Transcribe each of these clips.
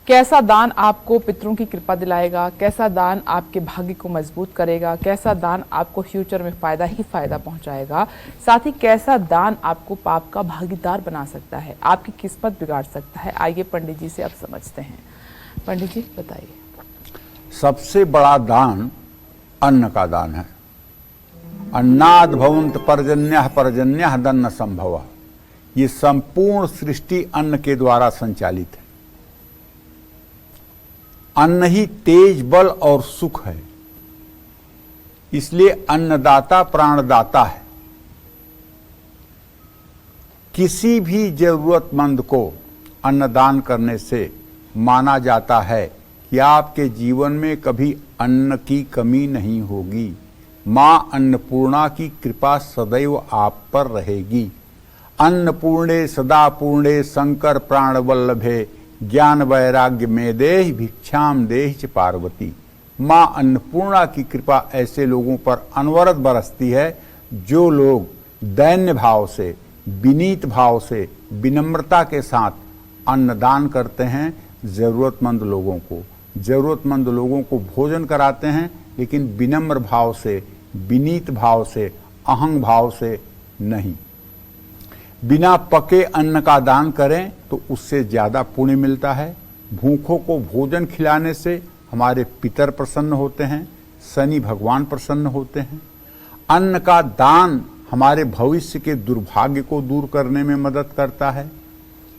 कैसा दान आपको पितरों की कृपा दिलाएगा, कैसा दान आपके भाग्य को मजबूत करेगा, कैसा दान आपको फ्यूचर में फायदा ही फायदा पहुंचाएगा, साथ ही कैसा दान आपको पाप का भागीदार बना सकता है, आपकी किस्मत बिगाड़ सकता है। आइए पंडित जी से अब समझते हैं। पंडित जी बताइए। सबसे बड़ा दान अन्न का दान है। अन्नाद भवंत पर्जन्यः पर्जन्यः दन्न संभव। ये संपूर्ण सृष्टि अन्न के द्वारा संचालित है। अन्न ही तेज, बल और सुख है, इसलिए अन्नदाता प्राणदाता है। किसी भी जरूरतमंद को अन्नदान करने से माना जाता है कि आपके जीवन में कभी अन्न की कमी नहीं होगी। मां अन्नपूर्णा की कृपा सदैव आप पर रहेगी। अन्नपूर्णे सदा पूर्णे शंकर प्राण वल्लभे ज्ञान वैराग्य में देहि भिक्षाम देहि च पार्वती। मां अन्नपूर्णा की कृपा ऐसे लोगों पर अनवरत बरसती है जो लोग दैन्य भाव से, विनीत भाव से, विनम्रता के साथ अन्नदान करते हैं। जरूरतमंद लोगों को भोजन कराते हैं, लेकिन विनम्र भाव से, विनीत भाव से, अहंग भाव से नहीं। बिना पके अन्न का दान करें तो उससे ज्यादा पुण्य मिलता है। भूखों को भोजन खिलाने से हमारे पितर प्रसन्न होते हैं, शनि भगवान प्रसन्न होते हैं। अन्न का दान हमारे भविष्य के दुर्भाग्य को दूर करने में मदद करता है।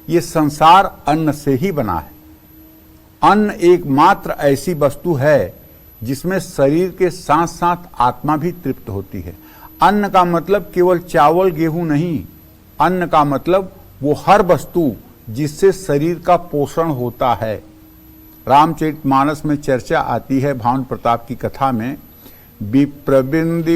ये संसार अन्न से ही बना है। अन्न एकमात्र ऐसी वस्तु है जिसमें शरीर के साथ साथ आत्मा भी तृप्त होती है। अन्न का मतलब केवल चावल गेहूं नहीं, अन्न का मतलब वो हर वस्तु जिससे शरीर का पोषण होता है। रामचरितमानस में चर्चा आती है, भानु प्रताप की कथा में, विप्रवृंद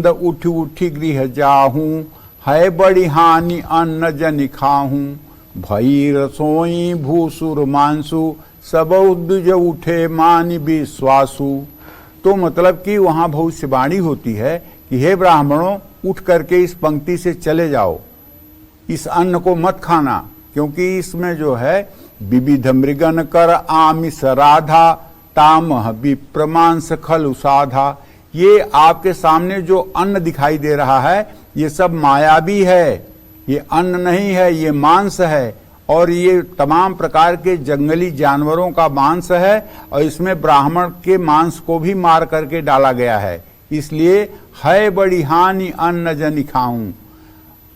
उठ उठी गृह जाहूं, है बड़ी हानि अन्न जनि खाहूं, भई रसोई भूसुर मांसु, सब उद्ज उठे मानि विश्वासु। तो मतलब कि वहां भविष्यवाणी होती है कि हे ब्राह्मणों, उठ करके इस पंक्ति से चले जाओ, इस अन्न को मत खाना, क्योंकि इसमें जो है विविध मृगन कर आमिष राधा, तामह विप्रमांस खलु साधा। ये आपके सामने जो अन्न दिखाई दे रहा है ये सब मायावी है, ये अन्न नहीं है, ये मांस है, और ये तमाम प्रकार के जंगली जानवरों का मांस है, और इसमें ब्राह्मण के मांस को भी मार करके डाला गया है। इसलिए है बड़ी हानि अन्न जनि खाऊं,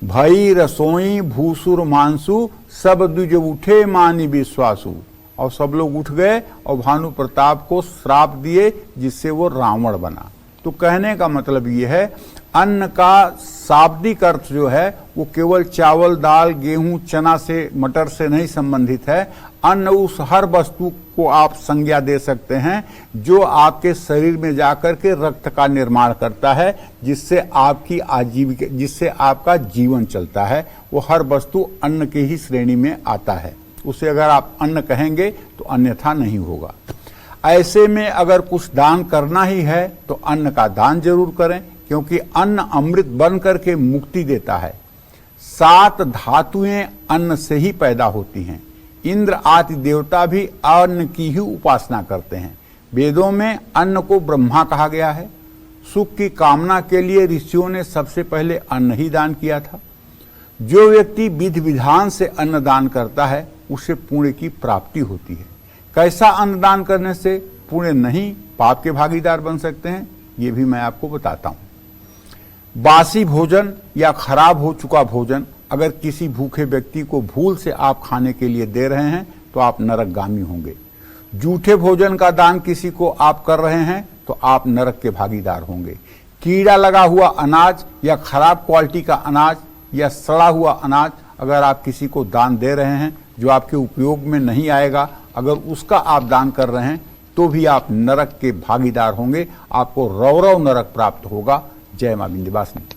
भई रसोई भूसुर मांसु, सब द्विज उठे मानि विश्वासु। और सब लोग उठ गए और भानु प्रताप को श्राप दिए, जिससे वो रावण बना। तो कहने का मतलब ये है, अन्न का शाब्दिक अर्थ जो है वो केवल चावल, दाल, गेहूं, चना से, मटर से नहीं संबंधित है। अन्न उस हर वस्तु को आप संज्ञा दे सकते हैं जो आपके शरीर में जाकर के रक्त का निर्माण करता है, जिससे आपकी आजीविका, जिससे आपका जीवन चलता है। वो हर वस्तु अन्न के ही श्रेणी में आता है। उसे अगर आप अन्न कहेंगे तो अन्यथा नहीं होगा। ऐसे में अगर कुछ दान करना ही है तो अन्न का दान जरूर करें, क्योंकि अन्न अमृत बन करके मुक्ति देता है। 7 धातुएं अन्न से ही पैदा होती हैं। इंद्र आदि देवता भी अन्न की ही उपासना करते हैं। वेदों में अन्न को ब्रह्मा कहा गया है। सुख की कामना के लिए ऋषियों ने सबसे पहले अन्न ही दान किया था। जो व्यक्ति विधि विधान से अन्न दान करता है उसे पुण्य की प्राप्ति होती है। कैसा अन्न दान करने से पुण्य नहीं, पाप के भागीदार बन सकते हैं, ये भी मैं आपको बताता हूं। बासी भोजन या खराब हो चुका भोजन अगर किसी भूखे व्यक्ति को भूल से आप खाने के लिए दे रहे हैं तो आप नरकगामी होंगे। जूठे भोजन का दान किसी को आप कर रहे हैं तो आप नरक के भागीदार होंगे। कीड़ा लगा हुआ अनाज या खराब क्वालिटी का अनाज या सड़ा हुआ अनाज अगर आप किसी को दान दे रहे हैं जो आपके उपयोग में नहीं आएगा, अगर उसका आप दान कर रहे हैं तो भी आप नरक के भागीदार होंगे। आपको रौरव नरक प्राप्त होगा। जय मां विंध्यवासिनी।